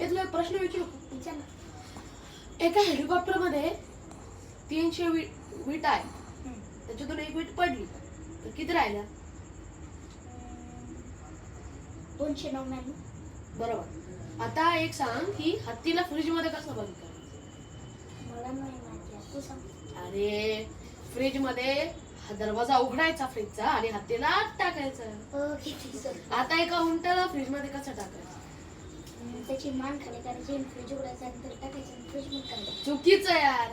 तुला एक प्रश्न विचारू विचार ना. एका हेलिकॉप्टर मध्ये 300 वीट आहे, त्याच्यातून एक वीट पडली तर किती राहिल्या? 299. बरोबर. आता एक सांग की हत्तीला फ्रीज मध्ये कसं बंद करायचं? मला नाही माहिती, तू सांग. अरे फ्रीज मध्ये दरवाजा उघडायचा फ्रीजचा आणि हत्तीला आत टाकायचं. किती सर. आता एका उंटाला फ्रीज मध्ये कसं टाकायचं? त्याची मान खाली करायची, फ्रीज उघडायचं आणि त्याला टाकायचं, फ्रीज मध्ये करायचं. चुकीचं यार.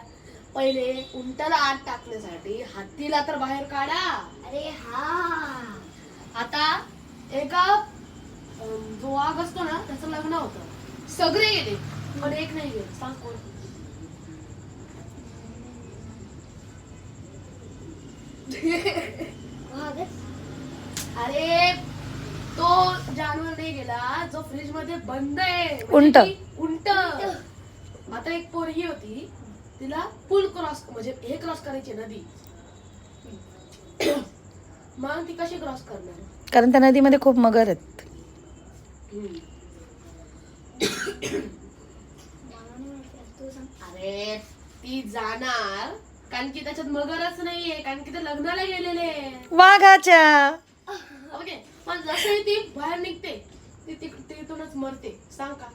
पहिले उंटाला आत टाकण्यासाठी हत्तीला तर बाहेर काढा. अरे हा. आता एका जो वाघ असतो ना त्याचं लग्न होतं, सगळे गेले पण एक नाही गेले. सांग कोण? अरे तो जानवर नाही गेला जो फ्रीज मध्ये बंद आहे. उंट. उंट. आता एक पोरगी होती, तिला पूल क्रॉस म्हणजे हे क्रॉस करायची नदी. मग ती कशी क्रॉस करणार? कारण त्या नदीमध्ये खूप मगर आहेत. तू सांग. अरे ती जाणार कारण की त्याच्यात मगरच नाहीये, कारण की ते लग्नाला गेलेले. वाघाच्या. ओके, पण जसं ती बाहेर निघते ती तिथूनच मरते. सांग का?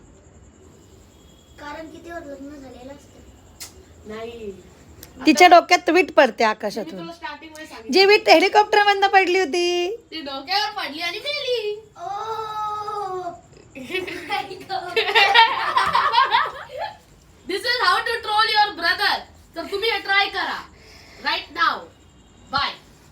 कारण की तेव्हा लग्न झालेलं असतं. नाही, तिच्या डोक्यात वीट पडते मी आकाशातून. तुला स्टार्टिंग मध्ये सांगितलं जी वीट हेलिकॉप्टर मधनं पडली होती. ती डोक्यावर पडली आणि मेली. This is how to troll your brother. तर तुम्ही हे ट्राय करा राईट नाव. बाय.